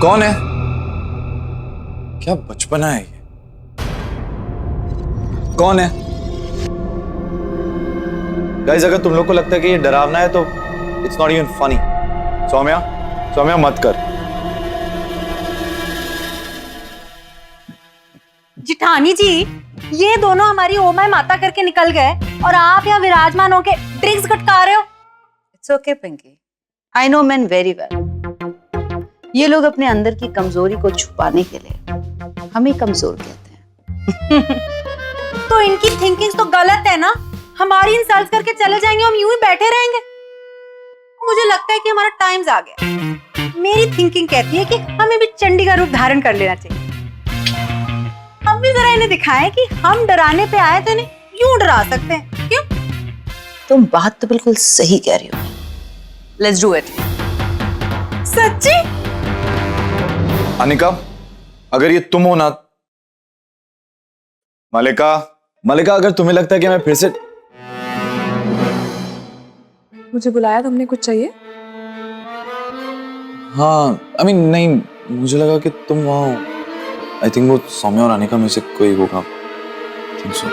कौन है? क्या बचपना है ये? कौन है? गाइस, अगर तुम लोग को लगता है कि ये डरावना है तो it's not even funny. Saumya, Saumya मत कर। जिठानी जी, ये दोनों हमारी ओ माय माता करके निकल गए और आप यहाँ विराजमान होके ड्रिंक्स खटका रहे हो। It's okay Pinky, I know man very well. ये लोग अपने अंदर की कमजोरी को छुपाने के लिए हमें कमजोर कहते हैं। तो इनकी थिंकिंग तो गलत है ना। हमारी इंसल्ट करके चले जाएंगे, हम यूं ही बैठे रहेंगे। मुझे लगता है कि हमारा टाइम्स आ गया। मेरी थिंकिंग कहती है कि हमें भी चंडी का रूप धारण कर लेना चाहिए। हम भी जरा इन्हें दिखाएं कि हम डराने पे आए थे, इन्हें यूं डरा सकते हैं। क्यों? तुम बात तो बिल्कुल सही कह रही हो। Let's do it. सच्ची? अनिका, अगर ये तुम हो ना, मलिका, अगर तुम्हें लगता है कि मैं फिर से मुझे बुलाया तुमने, कुछ चाहिए? हाँ, I mean, नहीं, मुझे लगा कि तुम वहाँ हो। आई थिंक वो सौम्या और अनिका में से कोई होगा। Think so.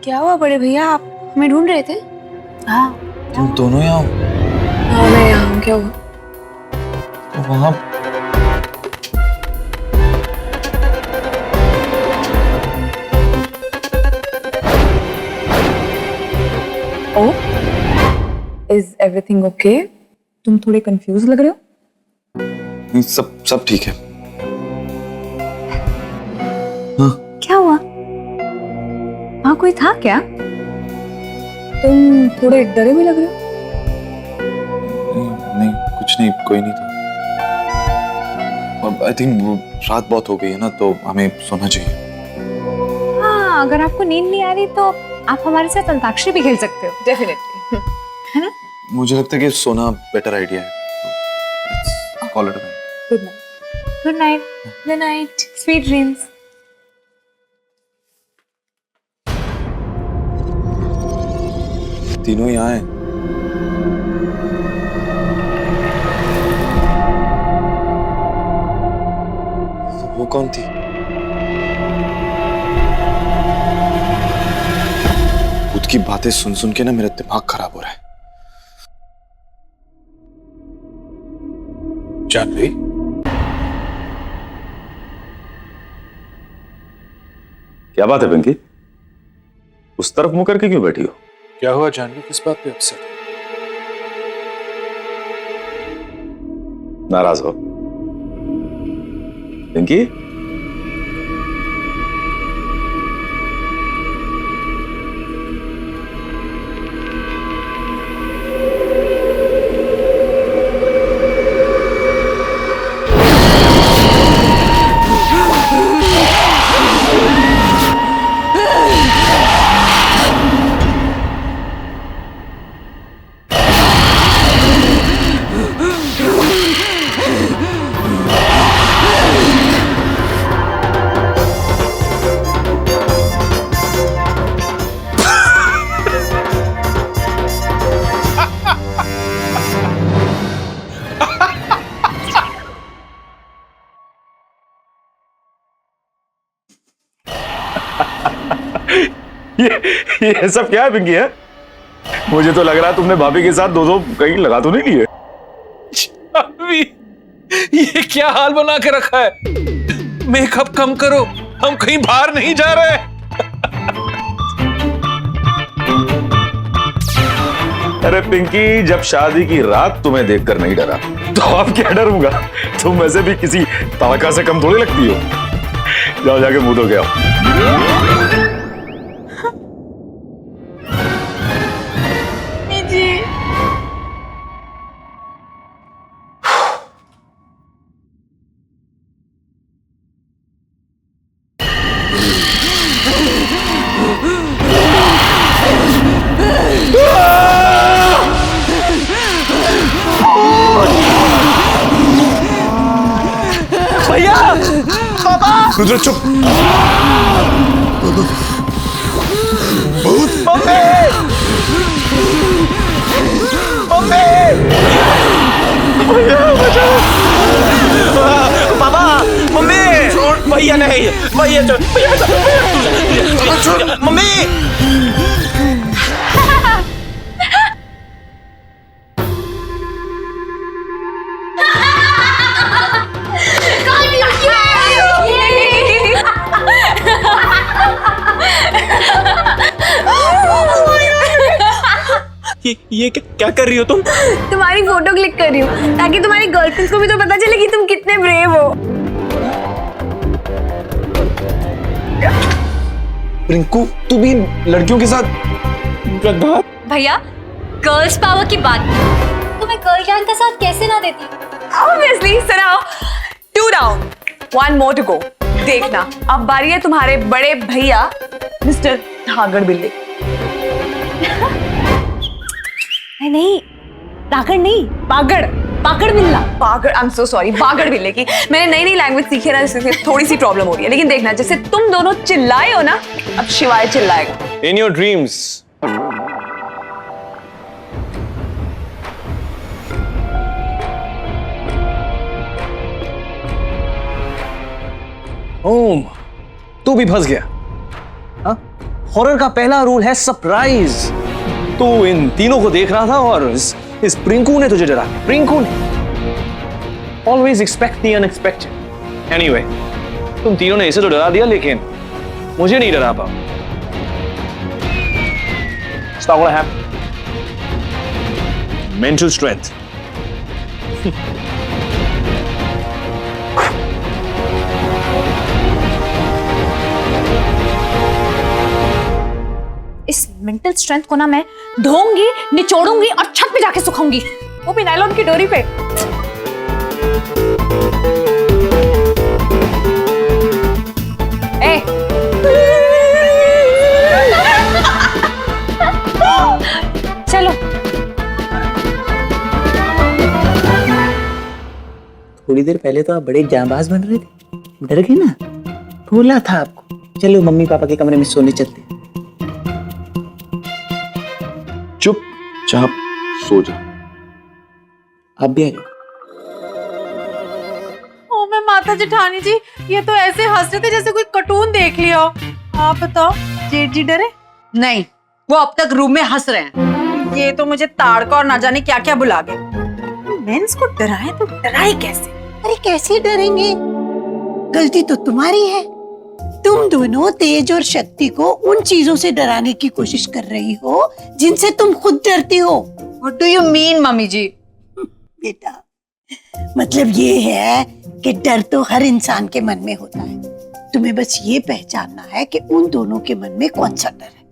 क्या हुआ बड़े भैया, आप हमें ढूंढ रहे थे? हाँ, तुम दोनों यहाँ हो? हाँ मैं यहाँ हूँ। क्या हुआ? तो वहाँ इज एवरीथिंग ओके? तुम थोड़े कंफ्यूज लग रहे हो। नहीं, सब ठीक है। क्या हुआ? वहाँ कोई था क्या? तुम थोड़े डरे हुए लग रहे हो। नहीं, कुछ नहीं, कोई नहीं था। आई थिंक रात बहुत हो गई है ना, तो हमें सोना चाहिए। हाँ, अगर आपको नींद नहीं आ रही तो आप हमारे साथ अंताक्षरी भी खेल सकते हो। डेफिनेटली। है ना? मुझे लगता है कि सोना बेटर आइडिया है। Let's call it a night. Good night. Good night. Good night. Sweet dreams. तीनों यहाँ हैं। तो वो कौन थी? खुद की बातें सुन सुन के ना मेरा दिमाग खराब हो रहा है। जानवी, क्या बात है पिंकी? उस तरफ मुंह करके क्यों बैठी हो? क्या हुआ जानवी, किस बात पे अपसेट? नाराज हो? पिंकी, ये सब क्या है पिंकी? है मुझे तो लग रहा है तुमने भाभी के साथ दो कहीं लगा तो नहीं लिए। जानवी, ये क्या हाल बना के रखा है? मेकअप कम करो, हम कहीं बाहर नहीं जा रहे। अरे पिंकी, जब शादी की रात तुम्हें देखकर नहीं डरा तो अब क्या डरूंगा? तुम वैसे भी किसी ताका से कम थोड़ी लगती हो। जाओ जाके मुंह धो के आओ। भैया, पापा, रुद्र चुप। भैया नहीं, भैया मम्मी। ये क्या कर रही हो तुम? तुम्हारी फोटो क्लिक कर रही हूँ ताकि तुम्हारी गर्लफ्रेंड्स को भी तो पता चले कि तुम कितने ब्रेव हो। रिंकू, तू भी लड़कियों के साथ भैया गर्ल्स पावर की बात तुम्हें गर्ल गैंग का साथ कैसे ना देती? Obviously, सुनाओ। 2 down, 1 more to go। देखना, अब बारी है तुम्हारे बड़े भैया मिस्टर धागड़ बिल्ले। नहीं धागड़ नहीं, पागड़, पागड़ बिल्ला। Pagar, I am so sorry, Pagar बिल्ले की। मैंने नई नई लैंग्वेज सीखी है ना, इसलिए थोड़ी सी प्रॉब्लम हो रही है। लेकिन देखना, जैसे तुम दोनों चिल्लाए हो ना, अब शिवाय चिल्लाएगा। In your dreams. ओम, तू भी फंस गया। हाँ? हॉरर का पहला रूल है सरप्राइज। तू इन तीनों को देख रहा था और इस प्रिंकू ने तुझे डरा। प्रिंकू ने always expect the unexpected. Anyway, तुम तीनों ने इसे तो डरा दिया, लेकिन मुझे नहीं डरा पाओ। It's not gonna happen. Mental strength. इस मेंटल स्ट्रेंथ को ना मैं धोऊंगी, निचोड़ूंगी और छत पे जाके सुखाऊंगी, वो भी नायलॉन की डोरी पे। ए चलो। थोड़ी देर पहले तो आप बड़े जांबाज बन रहे थे, डर गए ना? बोला था आपको। चलो मम्मी पापा के कमरे में सोने चलते हैं। चुपचाप सो जा। आप भी आ जाओ। ओ मैं माता जेठानी जी, ये तो ऐसे हंस रहे थे जैसे कोई कार्टून देख लिया हो। आप बताओ, जेठ जी डरे? नहीं, वो अब तक रूम में हंस रहे हैं। ये तो मुझे ताड़का और ना जाने क्या क्या बुला गए। मेंस को डराए तो डराए कैसे? अरे कैसे डरेंगे? गलती तो तुम्हारी है। तुम दोनों तेज और शक्ति को उन चीजों से डराने की कोशिश कर रही हो जिनसे तुम खुद डरती हो। What do you mean, mummy ji? बेटा, मतलब ये है कि डर तो हर इंसान के मन में होता है। तुम्हें बस ये पहचानना है कि उन दोनों के मन में कौन सा डर है।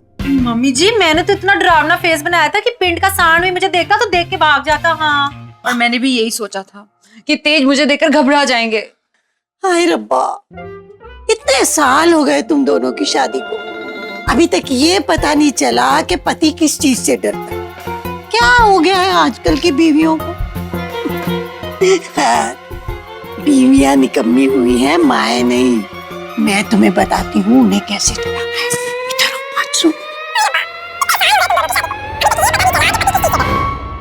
मम्मी जी, मैंने तो इतना डरावना फेस बनाया था कि पिंड का सांड भी मुझे देखता तो देख के भाग जाता। हाँ, और मैंने भी यही सोचा था कि तेज मुझे देखकर घबरा जाएंगे। हाय रब्बा, इतने साल हो गए तुम दोनों की शादी को, अभी तक ये पता नहीं चला कि पति किस चीज से डरता है। क्या हो गया है आजकल की बीवियों को? बीवियां निकम्मी हुई हैं, माए नहीं। मैं तुम्हें बताती हूँ उन्हें कैसे डराना है। इधर आओ, बात सुनो।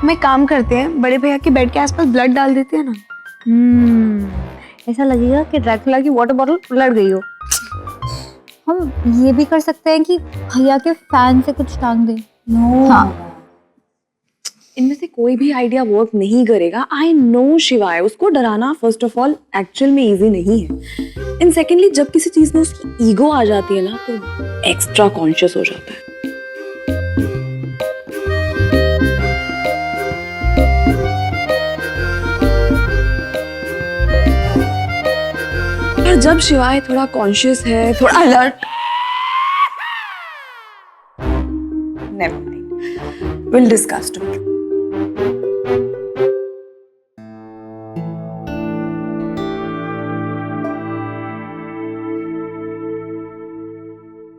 मैं काम करते हैं, बड़े भैया के बेड के आसपास ब्लड डाल देते हैं ना। ऐसा लगेगा कि ड्रैकुला की वाटर बॉटल उलट गई हो। हम ये भी कर सकते हैं कि भैया के फैन से कुछ टांग दें। नो हाँ, इनमें से कोई भी आइडिया वर्क नहीं करेगा। आई नो शिवाय, उसको डराना फर्स्ट ऑफ ऑल एक्चुअल में इजी नहीं है। इन सेकेंडली, जब किसी चीज में उसकी ईगो आ जाती है ना, तो एक्स्ट्रा कॉन्शियस हो जाता है। पर जब शिवाय थोड़ा कॉन्शियस है, थोड़ा alert, never mind, will discuss tomorrow.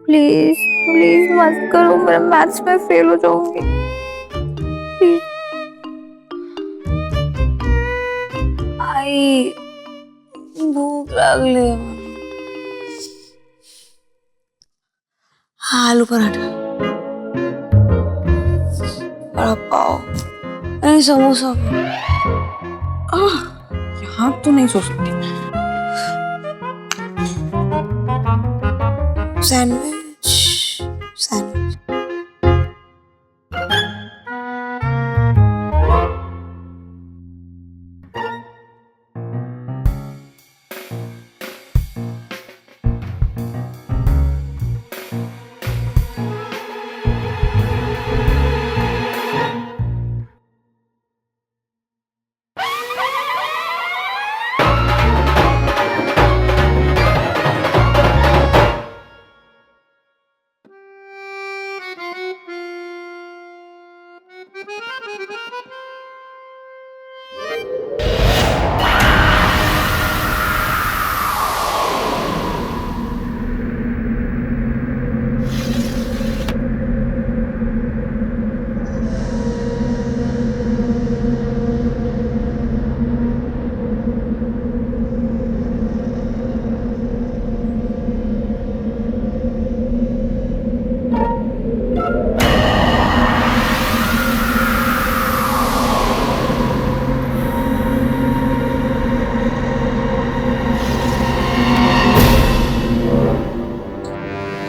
Please please मत करो, मैं मैथ्स में फेल हो जाऊंगी। प्लीज। आई भूख लगली। आलू पराठा, बड़ा पाव, नहीं समोसा। यहाँ तो नहीं सो सकती। Sandwich sandwich.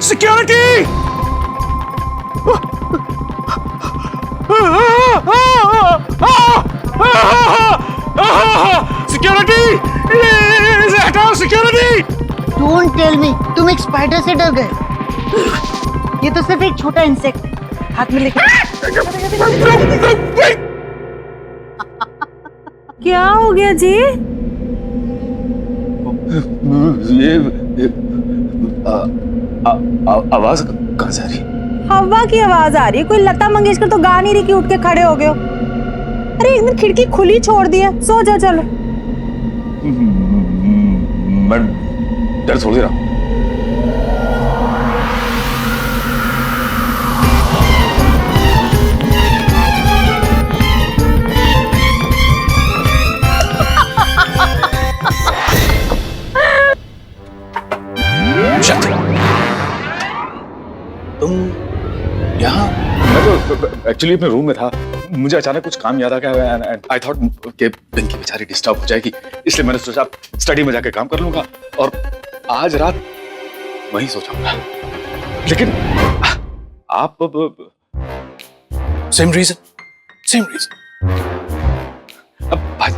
सिक्योरिटी! सिक्योरिटी! इसे हटाओ सिक्योरिटी! डोंट टेल मी तुम एक स्पाइडर से डर गए। ये तो सिर्फ एक छोटा इंसेक्ट है। हाथ में लेके क्या हो गया जी? ये आवाज कहाँ से आ रही? हवा की आवाज आ रही है। कोई लता मंगेशकर तो गा नहीं रही कि उठ के खड़े हो गए हो। अरे एक दिन खिड़की खुली छोड़ दी है, सो जा चलो। मैं डर थोड़ी रहा। तुम यहाँ? मैं तो एक्चुअली अपने रूम में था। मुझे अचानक कुछ काम याद आ गया एंड आई थॉट कि पिंकी बेचारी डिस्टर्ब हो जाएगी, इसलिए मैंने सोचा स्टडी में जाके काम कर लूंगा और आज रात वहीं सो जाऊंगा। लेकिन आप सेम रीजन अब भाई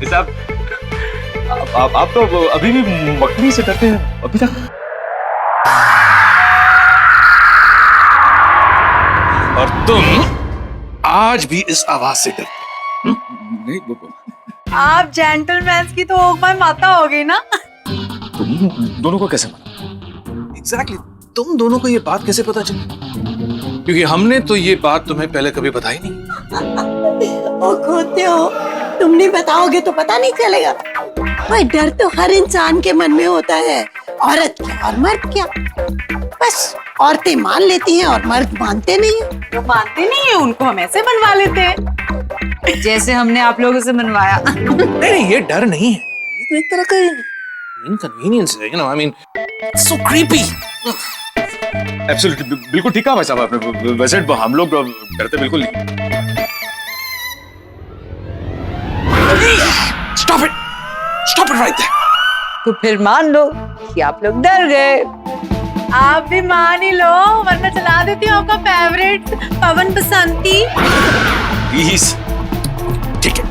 साहब आप तो अभी भी मकड़ी से डरते हैं अभी तक। और तुम आज भी इस आवाज से डरते? नहीं आप जेंटलमैन की तो ओगमाई माता हो गई ना। तुम दोनों को कैसे मालूम? एग्जैक्टली तुम दोनों को ये बात कैसे पता चली? क्योंकि हमने तो ये बात तुम्हें पहले कभी बताई नहीं। ओ खोते हो, तुम नहीं बताओगे तो पता नहीं चलेगा। भाई डर तो हर इंसान के मन में होता है, औरत क्या और मर्द क्या। बस औरतें मान लेती हैं और मर्द मानते नहीं है। वो मानते नहीं है, उनको हम ऐसे बनवा लेते हैं जैसे हमने आप लोगों से बनवाया। नहीं ये डर नहीं है, ये तो एक तरह का इनकन्वीनियंस है, you know, I mean so creepy. Absolutely बिल्कुल ठीक कहा भाई साहब आपने। वैसे हम लोग डरते बिल्कुल नहीं। Stop it right there. तो फिर मान लो कि आप लोग डर गए। आप भी मान ही लो, वरना चला देती हूँ आपका फेवरेट पवन बसंती। Please. ठीक है,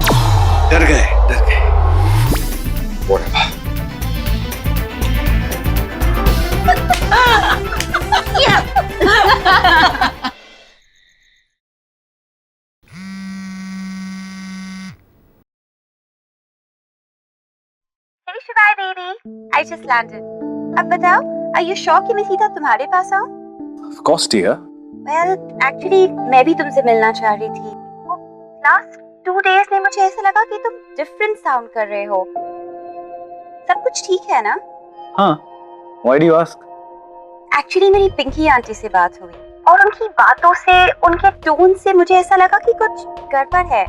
डर गए। Whatever. Hey शिवाय बेबी, I just landed. अब बताओ, are you sure कि मैं सीधा तुम्हारे पास आऊँ? Of course, dear. Well, actually मैं भी तुमसे मिलना चाह रही थी। वो last 2 days में मुझे ऐसा लगा कि तुम different sound कर रहे हो। सब कुछ ठीक है ना? हाँ. Why do you ask? Actually मेरी पिंकी आंटी से बात हुई और उनकी बातों से, उनके टोन से मुझे ऐसा लगा कि कुछ गड़बड़ है।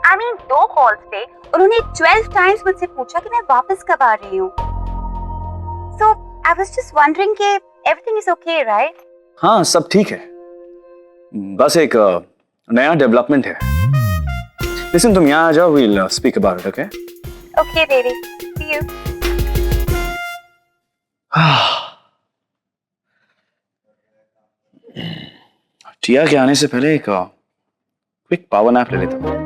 I mean 2 कॉल्स पे उन्होंने 12 टाइम्स मुझसे पूछा कि मैं वापस कब आ रही हूँ। So I was just wondering कि everything is okay, right? हाँ सब ठीक है, बस एक नया डेवलपमेंट है। लिसन, तुम यहाँ आ जाओ, we'll speak about it, okay? Okay, baby. See you. टिया के आने से पहले एक क्विक पावर नैप ले लेता हूँ।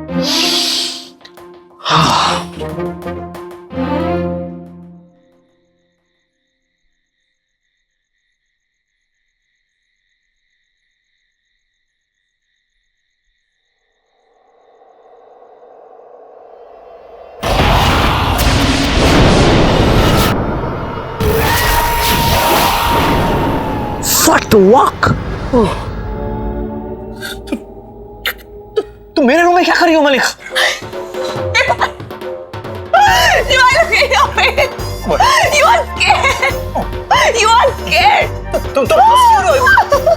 What the walk? तुम मेरे रूम में क्या कर रही हो Malik? You are here, man. You are scared. You are scared. तुम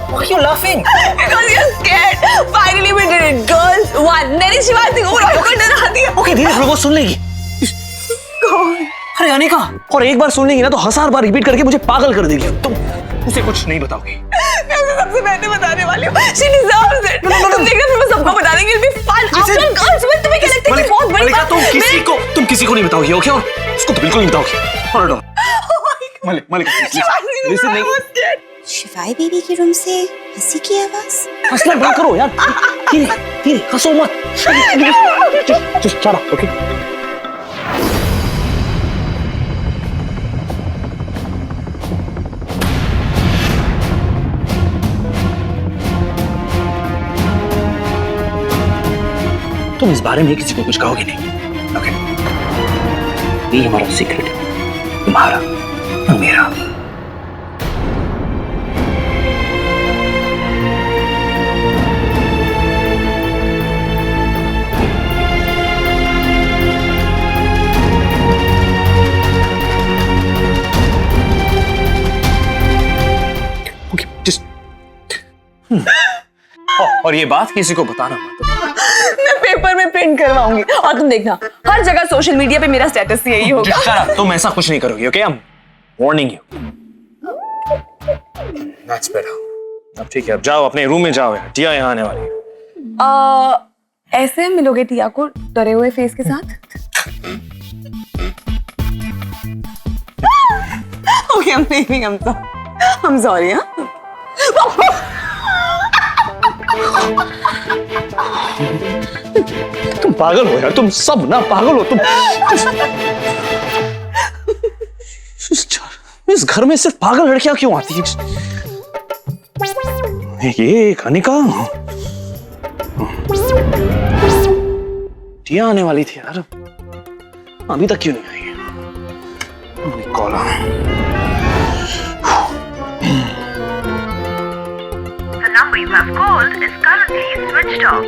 Why are you laughing? Because you're scared. Finally we did it, girls. One. मेरी शिवाजी को रोहित को डरा दिया. Okay, धीरे वो सुन लेगी. अरे अनिका, और एक बार सुन लेगी ना तो 1000 बार रिपीट करके मुझे पागल कर देगी. तुम उसे कुछ नहीं बताओगी. मैं उसे सबसे पहले बताने वाली हूँ. She deserves it. तुम देखना फिर मैं सबको बता देंगी. It'll be fun. After all, girls, मैं तुम्हें क्या लगता है कि बहुत बड़ी बात. तुम किसी को नहीं बताओगी, ओके? और उसको तो बिल्कुल नहीं बताओगी. मलिक, listen, नहीं. शिवाय बेबी के रूम से हंसी की आवाज. हंसना बंद करो यार. धीरे हंसो मत. Just shut up, okay? तुम इस बारे में किसी को कुछ कहोगे नहीं, ओके? ये हमारा सीक्रेट है, तुम्हारा और मेरा. ओके, जस्ट और ये बात किसी को बताना मत. मैं पेपर में प्रिंट करवाऊंगी और तुम देखना हर जगह सोशल मीडिया पे मेरा स्टेटस यही होगा. तुम ऐसा कुछ नहीं करोगी, okay? I'm warning you. That's better. अब ठीक है, अब जाओ अपने रूम में जाओ यार. टिया यहाँ आने वाली है. ऐसे मिलोगे टिया को डरे हुए फेस के साथ? Okay, I'm leaving. I'm sorry. तुम पागल हो यार, तुम सब ना पागल हो तुम. इस घर में सिर्फ पागल लड़कियां क्यों आती हैं? ये कनिका टिया आने वाली थी यार, अभी तक क्यों नहीं आई? Call number you have called is currently switched off.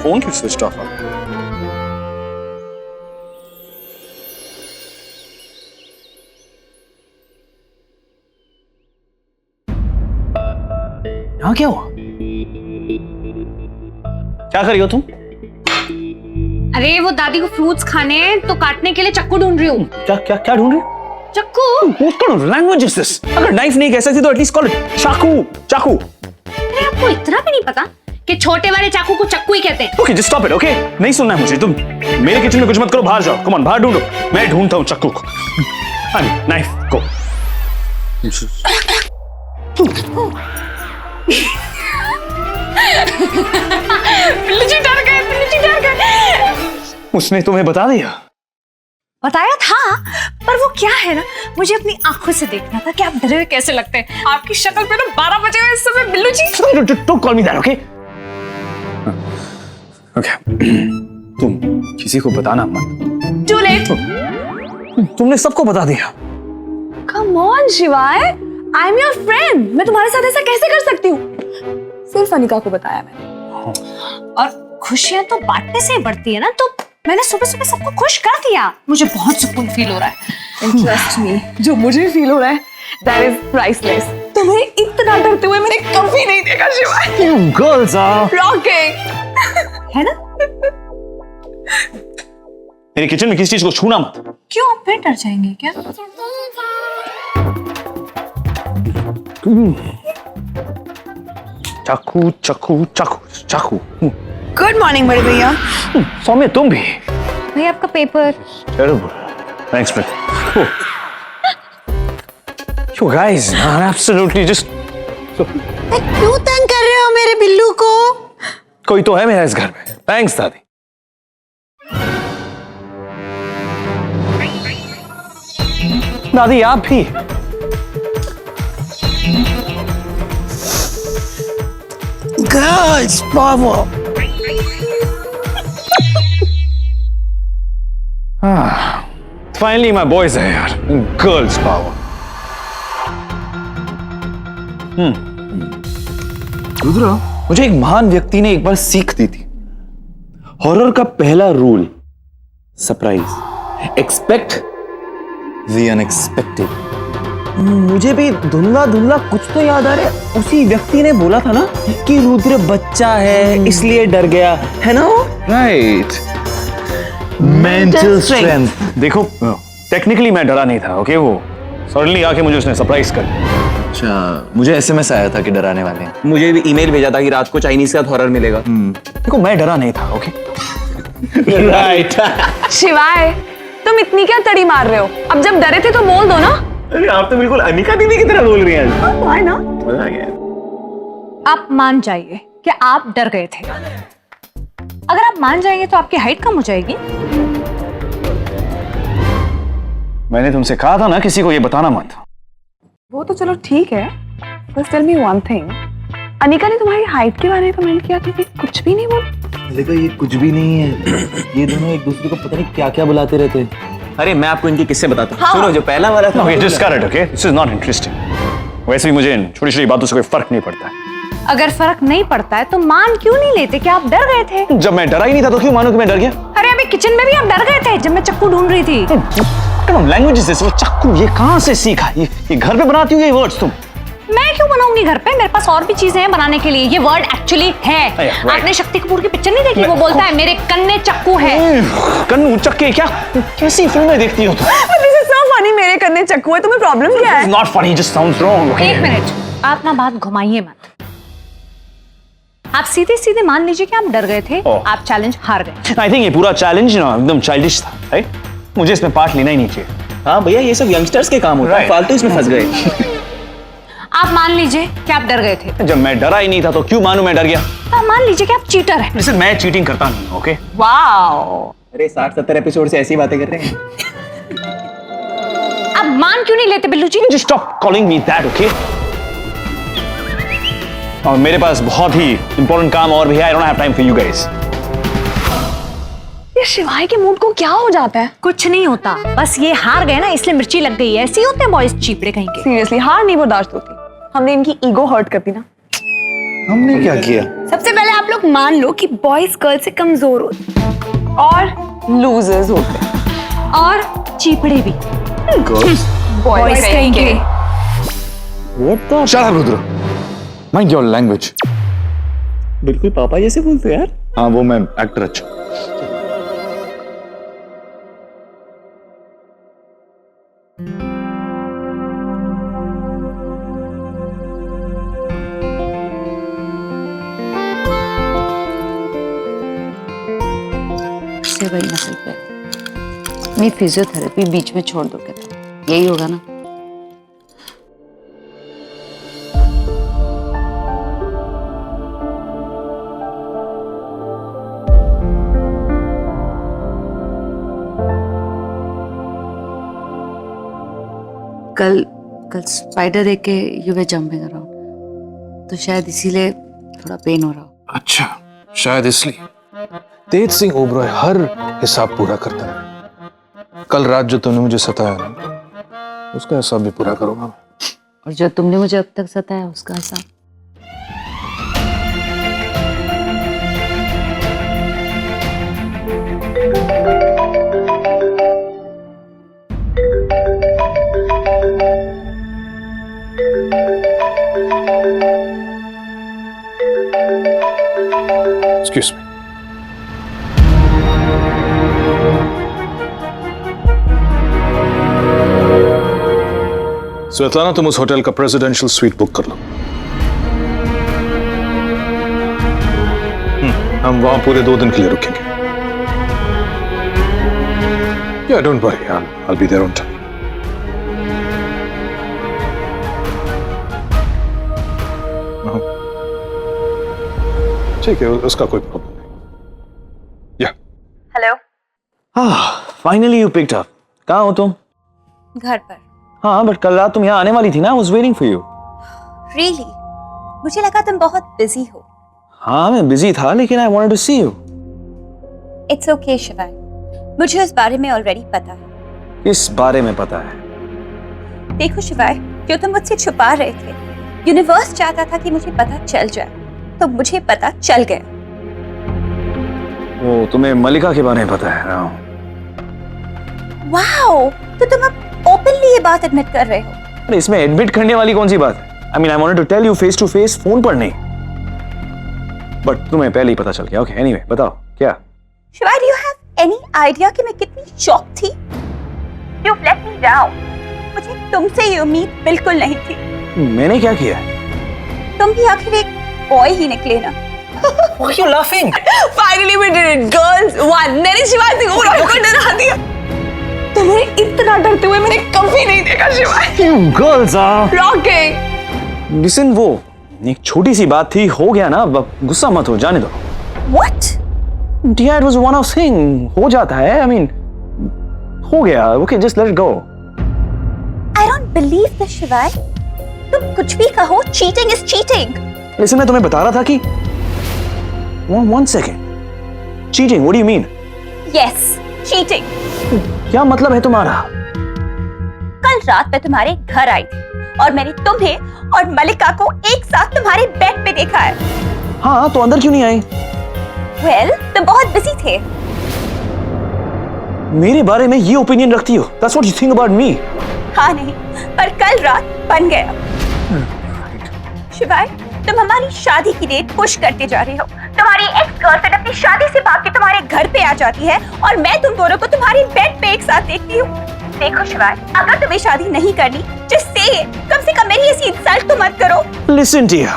फोन क्यों स्विच ऑफ? यहाँ क्या हुआ? क्या कर रही हो तुम? अरे वो दादी को फ्रूट्स खाने हैं तो काटने के लिए चाकू ढूंढ रही हूँ. क्या ढूंढ रही हो? चाकू. What kind of language is this? अगर नाइफ नहीं कह सकती तो एटलीस्ट कॉल इट चाकू. अरे आपको इतना भी नहीं पता कि छोटे वाले चाकू को चक्कू ही कहते हैं? Okay, just stop it, okay? नहीं सुनना है मुझे. तुम मेरे किचन में कुछ मत करो, बाहर जाओ. Come on, बाहर ढूंढो. मैं ढूंढता हूँ चाकू को. नाइफ को. बिल्लू जी डर गए. उसने तुम्हें बता दिया? बताया था, पर वो क्या है ना, मुझे अपनी आंखों से देखना था कि आप डरे हुए कैसे लगते हैं. आपकी शक्ल पे तो 12 बजे हुए इस समय बिल्लू जी. Don't call me that, okay? Okay. तुम किसी को बताना मत. Too late. तुमने सबको बता दिया. Come on शिवाय, I'm your friend. मैं तुम्हारे साथ ऐसा कैसे कर सकती हूँ? सिर्फ अनिका को बताया मैंने. और खुशियां तो बांटने से बढ़ती है ना, तो मैंने सुबह सुबह सबको खुश कर दिया. मुझे बहुत सुकून फील हो रहा है. And trust me, जो मुझे फील हो रहा है, that is priceless. तुम्हें इतना डरते हुए मैंने कभी नहीं देखा शिवाय. You girls are Rocking. है ना? मेरे किचन में किसी चीज को छूना मत. क्यों, आप फिर डर जाएंगे क्या? चाकू. गुड मॉर्निंग बड़े भैया। सौम्य तुम भी। भैया आपका paper. Thanks You guys are absolutely just क्यों तंग कर रहे हो मेरे बिल्लू को? कोई तो है मेरा इस घर में। थैंक्स दादी। दादी आप भी। Girls power. Finally my boys are here. Girls power. Rudra, मुझे एक महान व्यक्ति ने एक बार सीख दी थी। हॉरर का पहला rule surprise. Expect the unexpected. मुझे भी धुंधला धुंधला कुछ तो याद आ रहा है। उसी व्यक्ति ने बोला था ना कि रुद्र बच्चा है इसलिए डर गया, है ना? राइट। Mental strength. देखो टेक्निकली मैं डरा नहीं था, ओके? वो सडनली आके मुझे उसने सरप्राइज कर दिया। अच्छा, मुझे एसएमएस आया था कि डराने वाले हैं। मुझे भी ईमेल भेजा था कि रात को चाइनीज का हॉरर मिलेगा। देखो मैं डरा नहीं था, ओके? राइट। शिवाय, तुम इतनी क्या तड़ी मार रहे हो? अब जब डरे थे तो बोल दो ना। अरे आप तो बिल्कुल अनिका दीदी की तरह बोल रही हैं। Why not? मजा आ गया। आप मान जाइए कि आप डर गए थे। अगर आप मान जाएंगे तो आपकी हाइट कम हो जाएगी। मैंने तुमसे कहा था ना किसी को ये बताना मत। वो तो चलो ठीक है। बस tell me one thing, Anika ने तुम्हारी हाइट के बारे में कमेंट किया था कि कुछ भी नहीं बोला। देखो ये कुछ भी नहीं है। ये दोनों एक दूसरे को पता नहीं क्या क्या बुलाते रहते हैं। अरे मैं आपको इनके किस्से बताता हूँ। सुनो, जो पहला वाला था। Okay just cut it, okay? This is not interesting. वैसे भी मुझे इन छोटी-छोटी बातों से कोई फर्क नहीं पड़ता है। अगर फर्क नहीं पड़ता है तो मान क्यों नहीं लेते कि आप डर गए थे? जब मैं डरा ही नहीं था तो क्यों मानो कि मैं डर गया? अरे अभी किचन में भी आप डर गए थे जब मैं चक्कू ढूंढ रही थी। लैंग्वेज वो चाकू ये कहाँ से सीखा? ये घर पे बनाती हो ये वर्ड्स तुम? मैं क्यों बनाऊंगी घर पे? मेरे पास और भी चीजें हैं बनाने के लिए। ये वर्ड एक्चुअली है। right. आपने शक्ति कपूर की पिक्चर नहीं देखी? वो बोलता है मेरे कन्ने चक्कू है। कन्नू चक्के क्या? कैसी फिल्में देखती हो तुम? This is so funny, मेरे कन्ने चक्कू है। तुम्हें प्रॉब्लम क्या है? It's not funny, it just sounds wrong, okay? एक मिनट, आप ना बात घुमाइए मत। आप सीधे सीधे मान लीजिए कि आप डर गए थे। आप चैलेंज हार गए। I think ये पूरा चैलेंज ना एकदम चाइल्डिश था, राइट? मुझे इसमें पार्ट लेना ही नहीं चाहिए। हाँ भैया, ये सब यंगस्टर्स के काम होता है। फालतू इसमें फंस गए। आप मान लीजिए कि आप डर गए थे। जब मैं डरा ही नहीं था तो क्यों मानूं मैं डर गया? आप मान लीजिए कि आप चीटर हैं। जैसे मैं चीटिंग करता नहीं, ओके? वाओ, अरे 60-70 एपिसोड से ऐसी बातें कर रहे हैं। आप मान क्यों नहीं लेते बिल्लू जी? Just stop calling me that, okay? और मेरे पास बहुत ही इंपॉर्टेंट काम और भी है। I don't have time for you guys. ये शिवाय के मूड को क्या हो जाता है? कुछ नहीं होता, बस ये हार गए ना इसलिए मिर्ची लग गई है। ऐसे ही होते हैं बॉयज, चीपड़े कहीं के। सीरियसली हार नहीं बर्दाश्त होती। हमने इनकी ईगो हर्ट कर दी ना। हमने क्या किया? सबसे पहले आप लोग मान लो कि बॉयज गर्ल से कमजोर होते हैं और लूजर्स होते हैं और चीपड़े भी। बॉयज कहीं के। What the? Shut up, Rudra. Mind your language. बिल्कुल पापा जैसे बोलते यार। हाँ वो मैं एक्टर अच्छा। भाई नस्ल पे मैं फिजियोथेरेपी बीच में छोड़ दोगे तो यही होगा ना? कल स्पाइडर देख के यू वे जंपिंग अराउंड, तो शायद इसीलिए थोड़ा पेन हो रहा हो। अच्छा, शायद इसलिए तेज सिंह ओबरॉय हर हिसाब पूरा करता है। कल रात जो तूने मुझे सताया ना, उसका हिसाब भी पूरा करूंगा मैं। और जो तुमने मुझे अब तक सताया उसका हिसाब। Excuse me. स्वेतलाना, तुम उस होटल का प्रेसिडेंशियल स्वीट बुक कर लो। हम वहां पूरे 2 दिन के लिए रुकेंगे। Yeah, don't worry, I'll be there on time. ठीक है, उसका कोई प्रॉब्लम नहीं। या hello, finally you picked up. कहाँ हो तुम? घर पर। हाँ, बट कल रात तुम यहाँ आने वाली थी ना, I was waiting for you. Really? मुझे लगा तुम बहुत बिजी हो। हाँ, मैं बिजी था, लेकिन I wanted to see you. It's okay Shivaay, मुझे उस बारे में ऑलरेडी पता है। किस बारे में पता है? देखो शिवाय, जो तुम मुझसे छुपा रहे थे, यूनिवर्स चाहता था कि मुझे पता चल जाए, तो मुझे पता चल गया। वो तुम्हें मलिका के बारे में पता है? वाओ, तो तुम अब ओपनली ये बात एडमिट कर रहे हो? अरे इसमें एडमिट करने वाली कौन सी बात है? I mean I wanted to tell you face to face, phone पर नहीं। बट तुम्हें पहले ही पता चल गया। ओके, एनीवे बताओ क्या? शिवाय, do you have any idea कि मैं कितनी शॉक थी? You let me down. मुझे तुमसे ये उम्मीद बिल्कुल नहीं थी। मैंने क्या किया? तुम भी आखिर एक बॉय ही निकले ना। Why are you laughing? Finally we did it, girls won. मैंने शिवाय सिंह ओबरॉय को डरा दिया। तुम्हें इतना डरते हुए मैंने कभी नहीं देखा शिवाय। You girls are Rocking. Listen, वो एक छोटी सी बात थी, हो गया ना, अब गुस्सा मत हो, जाने दो। What? Dear, it was one of thing, हो जाता है। I mean, हो गया। Okay, just let it go. I don't believe this, शिवाय। तुम कुछ भी कहो, cheating is cheating. Listen, मैं तुम्हें बता रहा था कि one second. Cheating, what do you mean? Yes, cheating. क्या मतलब है तुम्हारा? कल रात मैं तुम्हारे घर आई थी और मैंने तुम्हें और मलिका को एक साथ तुम्हारे बेड पे देखा है। हाँ, तो अंदर क्यों नहीं आई? Well, तुम बहुत बिजी थे। मेरे बारे में ये ओपिनियन रखती हो? That's what you think about me? हाँ नहीं, पर कल रात बन गया। शिवाय, तुम हमारी शादी की डेट पुश करते जा रहे हो। तुम्हारी एक्स गर्लफ्रेंड अपनी शादी से भाग के तुम्हारे घर पे आ जाती है और मैं तुम दोनों को तुम्हारी बेड पे एक साथ देखती हूँ। देखो शिवाय, अगर तुम्हें शादी नहीं करनी, just say it. कम से कम मेरी ऐसी इंसल्ट तो मत करो। Listen dear,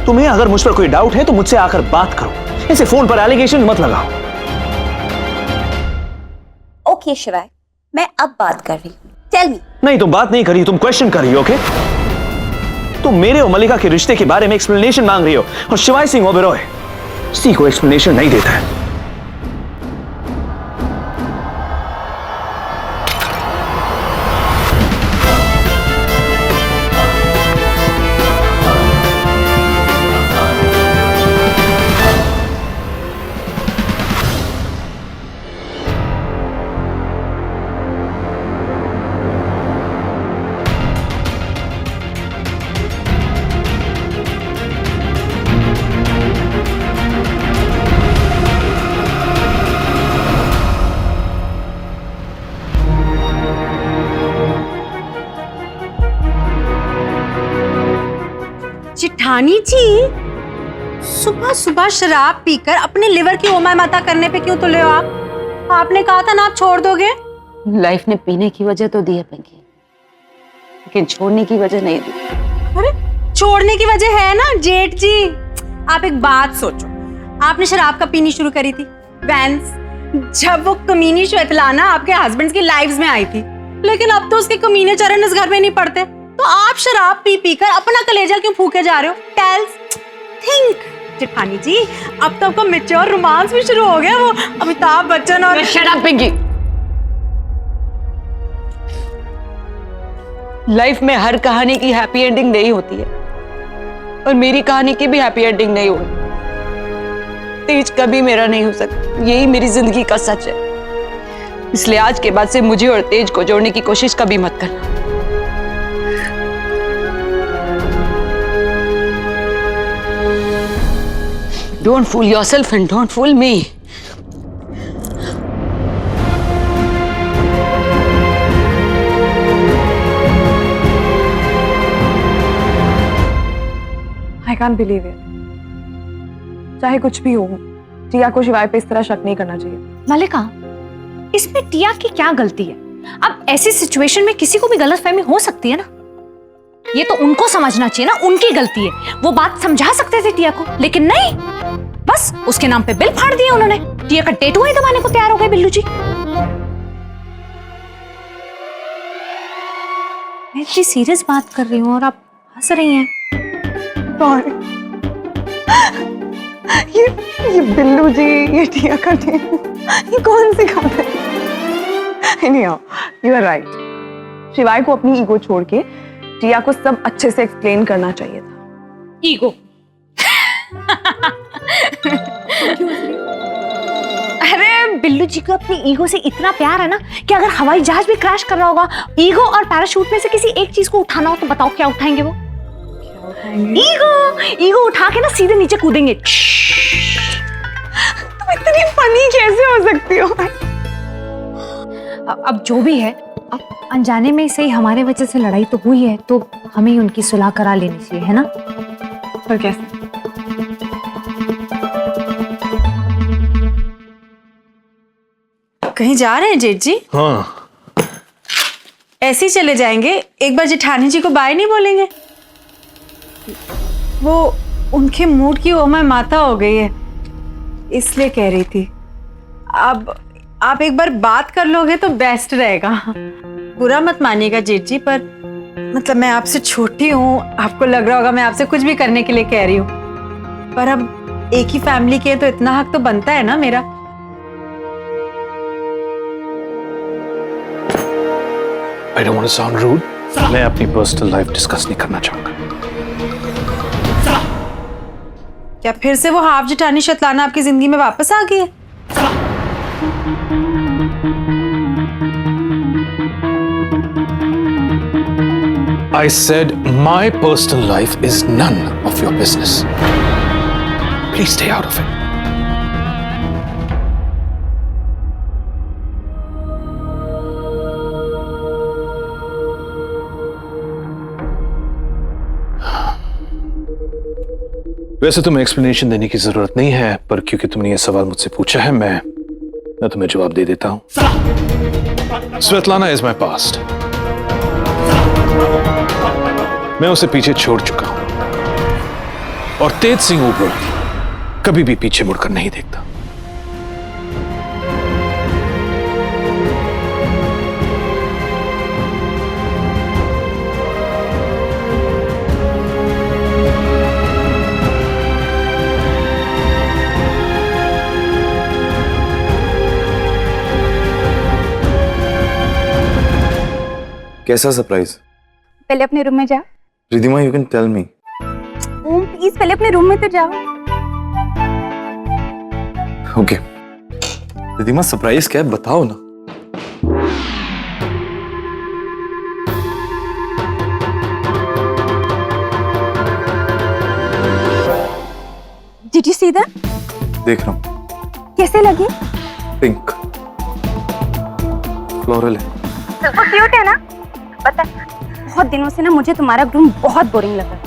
तुम्हें अगर मुझ पर कोई डाउट है तो मुझसे आकर बात करो, ऐसे फोन पर एलिगेशन मत लगाओ। ओके शिवाय, मैं अब बात कर रही हूँ। Tell me. नहीं, तुम बात नहीं कर रही, तुम क्वेश्चन कर रही हो। ओके, तुम मेरे और मलिका के रिश्ते के बारे में एक्सप्लेनेशन मांग रही हो और शिवाय सिंह ओबेरॉय किसी को एक्सप्लेनेशन नहीं देता है। जिठानी जी, सुबह सुबह शराब पीकर अपने लिवर की ओमा माता करने पे क्यों तुले हो आप? आपने कहा था ना आप छोड़ दोगे। लाइफ ने पीने की वजह तो दी है पिंकी, लेकिन छोड़ने की वजह नहीं दी। अरे छोड़ने की वजह है ना जेठ जी। आप एक बात सोचो, आपने शराब कब पीनी शुरू करी थी? वैंस, जब वो कमीनी श्वेतलाना आपके हस्बैंड की लाइफ में आई थी। लेकिन अब तो उसके कमीने चरण इस घर में नहीं पड़ते, तो आप शराब पी पी कर अपना कलेजा क्यों फूके जा रहे हो? टेल्स थिंक जेठानी जी, अब तो आपका मैच्योर रोमांस भी शुरू हो गया। वो अमिताभ बच्चन और शट अप पिंकी। लाइफ में हर कहानी की हैप्पी एंडिंग नहीं होती है और मेरी कहानी की भी हैप्पी एंडिंग नहीं हुई। तेज कभी मेरा नहीं हो सकता, यही मेरी जिंदगी का सच है। इसलिए आज के बाद से मुझे और तेज को जोड़ने की कोशिश कभी मत करना। Don't fool yourself and don't fool me. I can't believe it. चाहे कुछ भी हो, टिया को शिवाय पे इस तरह शक नहीं करना चाहिए। मलिका, इसमें टिया की क्या गलती है? अब ऐसी सिचुएशन में किसी को भी गलतफहमी हो सकती है ना। ये तो उनको समझना चाहिए ना, उनकी गलती है। वो बात समझा सकते थे टिया को, लेकिन नहीं, बस बस उसके नाम पे बिल फाड़ दिया उन्होंने। टिया का टेटू ही दबाने को तैयार हो गए बिल्लू जी। मैं इतनी सीरियस बात कर रही हूँ और आप हंस रही हैं। ये बिल्लू जी, ये टिया का टेटू, ये कौन सिखाता है? Anyhow, you are right. शिवाय को अपनी ईगो छोड़ के टिया को सब अच्छे से एक्सप्लेन करना चाहिए था। ईगो अरे बिल्लू जी को अपनी ईगो से इतना प्यार है ना कि अगर हवाई जहाज भी क्रैश कर रहा होगा, ईगो और पैराशूट में से किसी एक चीज को उठाना हो तो बताओ क्या उठाएंगे वो? ईगो उठा के ना सीधे नीचे कूदेंगे। तुम इतनी फनी कैसे हो सकती हो? अब जो भी है, अब अनजाने में से ही हमारे वजह से लड़ाई तो हुई है, तो हमें ही उनकी सुलह करा लेनी चाहिए, है ना? पर कैसे? कहीं जा रहे हैं जेठ जी? हाँ, ऐसे ही चले जाएंगे? एक बार जेठानी जी को बाय नहीं बोलेंगे? वो उनके मूड की ओमा माता हो गई है, इसलिए कह रही थी। अब आप एक बार बात कर लोगे तो बेस्ट रहेगा। बुरा मत मानिएगा जेठ जी, पर मतलब मैं आपसे छोटी हूँ, आपको लग रहा होगा मैं आपसे कुछ भी करने के लिए कह रही हूँ, पर अब एक ही फैमिली के तो इतना हक तो बनता है ना मेरा। I don't want to sound rude. मैं अपनी पर्सनल लाइफ डिस्कस नहीं करना चाहूंगा। क्या फिर से वो हाफ जेठानी शतलाना आपकी जिंदगी में वापस आ गई है? I said my personal life is none of your business. Please stay out of it. वैसे तुम्हें एक्सप्लेनेशन देने की जरूरत नहीं है, पर क्योंकि तुमने ये सवाल मुझसे पूछा है, मैं तुम्हें जवाब दे देता हूं। Svetlana is my past. मैं उसे पीछे छोड़ चुका हूं और तेज सिंह ओबरॉय कभी भी पीछे मुड़कर नहीं देखता। कैसा सरप्राइज? पहले अपने रूम में जा। Ridhima, you can tell me. Om please पहले अपने रूम में तो जाओ। ओके रिधिमा, सरप्राइज क्या है बताओ ना। Did you see that? देख रहा हूँ। कैसे लगी? पिंक फ्लोरल है। सुपर क्यूट है ना? पता है, बहुत दिनों से ना मुझे तुम्हारा रूम बहुत बोरिंग लगा,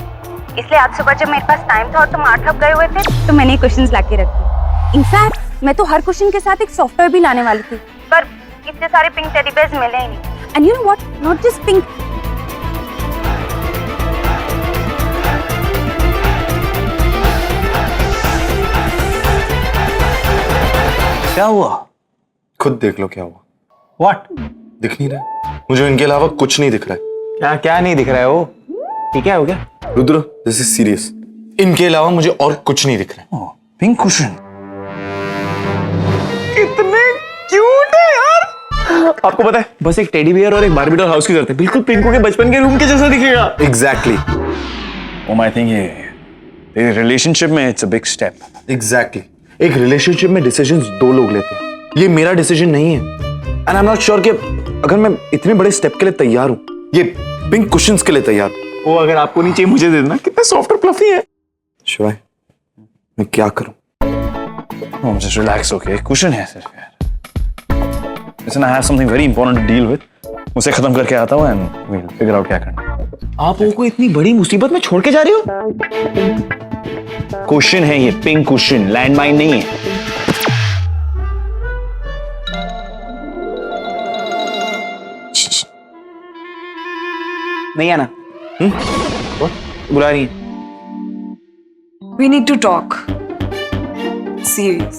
इसलिए आज सुबह जब मेरे पास टाइम था और तुम आर्ट हब गए हुए थे तो मैंने क्वेश्चंस लाके रख दिए। इनफैक्ट मैं तो हर क्वेश्चन के साथ एक सॉफ्टवेयर भी लाने वाली थी, पर इतने सारे पिंक टेडी बेयर्स मिले ही नहीं। And you know what, not just pink, क्या हुआ? खुद देख लो क्या हुआ। व्हाट? दिख नहीं रहा मुझे, इनके अलावा कुछ नहीं दिख रहा है। क्या क्या नहीं दिख रहा है? वो ठीक है, हो गया? Rudra, this is serious. इनके अलावा मुझे और कुछ नहीं दिख रहा है। पिंक कुशन कितने क्यूट है यार। आपको पता है, बस एक टेडी बियर और एक बारबी डॉल हाउस की जरूरत है, बिल्कुल पिंकू के बचपन के रूम के जैसा दिखेगा। एग्जैक्टली। ओम, आई थिंक ये रिलेशनशिप में it's a big step. Exactly. एक रिलेशनशिप में डिसीजंस दो लोग लेते हैं, ये मेरा डिसीजन नहीं है। And I am not sure कि अगर मैं इतने बड़े स्टेप के लिए तैयार हूं, ये पिंक कुशन्स के लिए तैयार। वो अगर आपको नहीं चाहिए मुझे दे देना, कितना सॉफ्ट और फ्लफी है। शिवाय, मैं क्या करूं? Om, just relax, okay? Cushion है सिर्फ यार। Listen, I have something very important to deal with. उसे खत्म करके आता हूं and we will figure out क्या करना। आप लोगों को इतनी बड़ी मुसीबत में छोड़ के जा रही हो? क्वेश्चन है ये, पिंक क्वेश्चन, लैंडमाइन नहीं है। नहीं आना। बुला रही है। We need to talk. serious.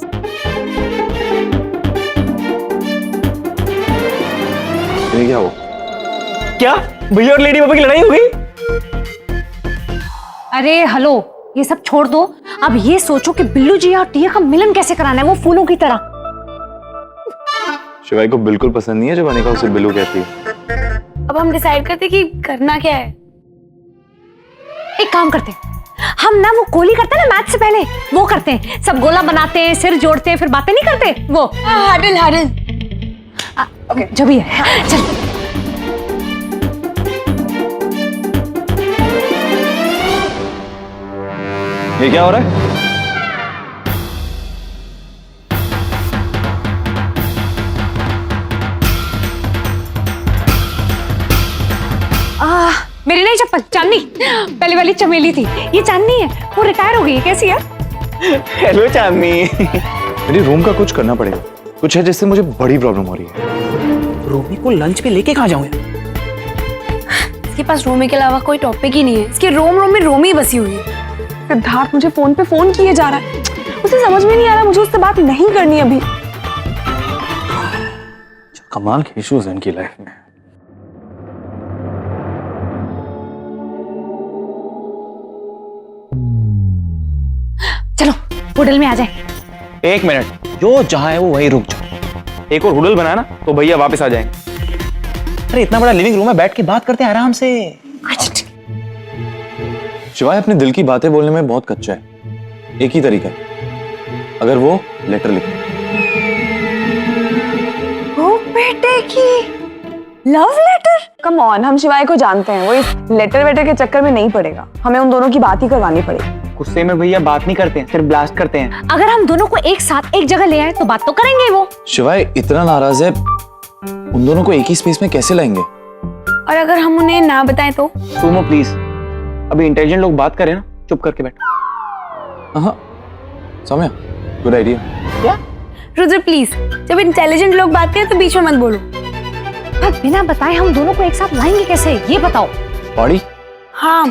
ये क्या हुआ? क्या भैया और लेडी बाबा की लड़ाई हो गई? अरे हेलो, ये सब छोड़ दो। अब ये सोचो कि बिल्लू जी और टिया का मिलन कैसे कराना है, वो फूलों की तरह। शिवाई को बिल्कुल पसंद नहीं है जब अनिका उसे बिल्लू कहती है। अब हम डिसाइड करते कि करना क्या है। एक काम करते हैं, हम ना वो गोली करते हैं ना मैच से पहले, वो करते हैं। सब गोला बनाते हैं, सिर जोड़ते हैं, फिर बातें नहीं करते वो। हडल हडल जो भी है। चल ये क्या हो रहा है? मेरी नई चप्पल चांदनी, पहले वाली चमेली थी, ये चांदनी है, वो रिटायर हो गई है। कैसी है? हेलो चांदनी। मेरी रूम का कुछ करना पड़ेगा, कुछ है जिससे मुझे बड़ी प्रॉब्लम हो रही है। रोमी को लंच पे लेके कहाँ जाऊं? इसके पास रोमी के अलावा कोई टॉपिक ही नहीं है। इसके रोम में रोमी बसी हुई है। सिद्धार्थ मुझे फोन पे फोन किए जा रहा है, उसे समझ में नहीं आ रहा मुझे उससे बात नहीं करनी अभी। कमाल के इश्यूज हैं इनकी लाइफ में। चलो होटल में आ जाए। एक मिनट, जो जहां है वो वहीं रुक जाओ। एक और हुडल बनाना तो भैया वापस आ जाएंगे। अरे इतना बड़ा लिविंग रूम है, बैठ के बात करते हैं आराम से। शिवाय अपने दिल की बातें बोलने में बहुत कच्चा है। एक ही तरीका है, अगर वो लेटर लिखे। ओ बेटे की लव लेटर। कम ऑन, हम शिवाय को जानते हैं, वो इस लेटर वेटर के चक्कर में नहीं पड़ेगा। हमें उन दोनों की बात ही करवानी पड़ेगी। गुस्से में भैया बात नहीं करते हैं, सिर्फ ब्लास्ट करते हैं। अगर हम दोनों को एक साथ एक जगह ले आए तो बात तो करेंगे वो। शिवाय इतना नाराज है, उन दोनों को एक ही स्पेस में कैसे लाएंगे? और अगर हम उन्हें ना बताएं तो? सुनो प्लीज, अभी इंटेलिजेंट लोग बात करें ना, चुप करके बैठो। हाँ सौम्या, गुड आइडिया। क्या? रुद्र प्लीज, जब इंटेलिजेंट लोग बात करें तो बीच में मत बोलो। पर बिना बताए हम दोनों को एक साथ लाएंगे कैसे, ये बताओ। पार्टी? हाँ,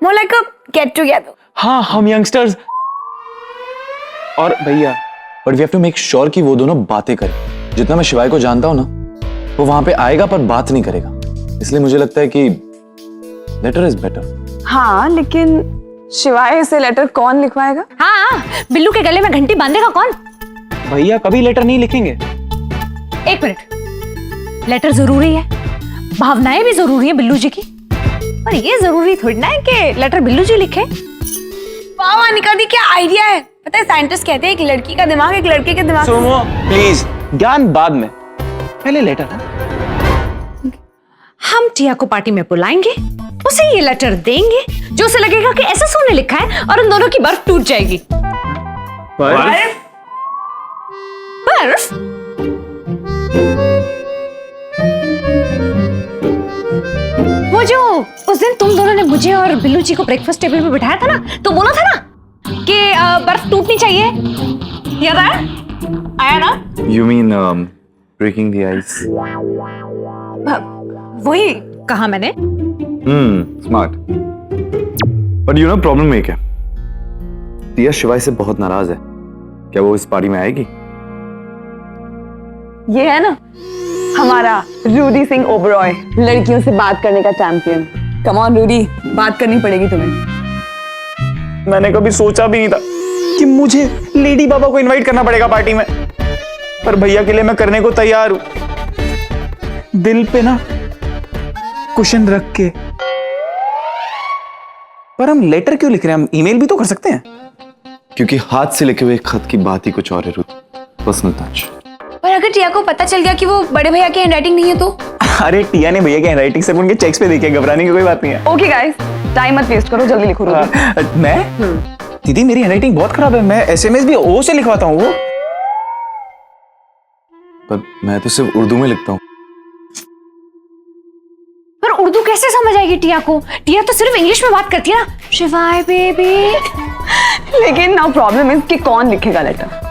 more like a get together. हाँ, हम यंगस्टर्स। और भैया, but we have to make sure कि वो दोनों बातें करें। जितना मैं शिवाय को जानता हूं ना, वो वहां पे आएगा पर बात नहीं करेगा। इसलिए मुझे लगता है कि लेटर इज बेटर। हाँ, लेकिन शिवाय से लेटर कौन लिखवाएगा? हाँ, बिल्लू के गले में घंटी बांधेगा कौन? भैया कभी लेटर नहीं लिखेंगे। एक मिनट, लेटर जरूरी है, भावनाएं भी जरूरी है बिल्लू जी की, पर ये जरूरी थोड़ी ना है कि लेटर बिल्लू जी लिखे। वाह अनिका दी, क्या आइडिया है। पता है साइंटिस्ट कहते हैं एक लड़की का दिमाग एक लड़के के दिमाग। सुनो प्लीज, ज्ञान बाद में, पहले लेटर। हम टिया को पार्टी में बुलाएंगे, उसे ये लेटर देंगे, जो उसे लगेगा कि एसएसओ ने लिखा है, और उन दोनों की बर्फ टूट जाएगी। बर्फ? वो जो उस दिन तुम दोनों ने मुझे और बिल्लू जी को ब्रेकफास्ट टेबल पे बिठाया था ना, तो बोला था ना कि बर्फ टूटनी चाहिए, याद आया ना? You mean breaking the ice? वही कहा मैंने। Smart. But you know problem एक है, टिया शिवाय से बहुत नाराज है। क्या वो इस पार्टी में आएगी? ये है ना हमारा रूडी सिंह ओबरॉय, लड़कियों से बात करने का चैंपियन। कम ऑन रूडी, बात करनी पड़ेगी तुम्हें। मैंने कभी सोचा भी नहीं था कि मुझे लेडी बाबा को इनवाइट करना पड़ेगा पार्टी में, पर भैया के लिए मैं करने को तैयार हूं। दिल पे ना कुशन रख के। पर हम लेटर क्यों लिख रहे हैं? हम ईमेल भी तो कर सकते हैं। क्योंकि हाथ से लिखे हुए खत की बात ही कुछ और है रुत, पर्सनल टच। पर अगर टिया को पता चल गया कि वो बड़े भैया की हैंडराइटिंग नहीं है तो? अरे टिया ने भैया की हैंडराइटिंग सिर्फ उनके चेक्स पे देखी है, घबराने की कोई बात नहीं है। ओके गाइस, टाइम मत वेस्ट करो, जल्दी लिखो। मैं दीदी, मेरी हैंडराइटिंग बहुत खराब है, मैं एसएमएस भी ओ से लिखवाता हूँ। वो पर मैं तो सिर्फ उर्दू में लिखता हूँ। पर उर्दू कैसे समझ आएगी टिया को? टिया तो सिर्फ इंग्लिश में बात करती है ना, शिवाय बेबी। लेकिन नाउ प्रॉब्लम इज कि कौन लिखेगा लेटर?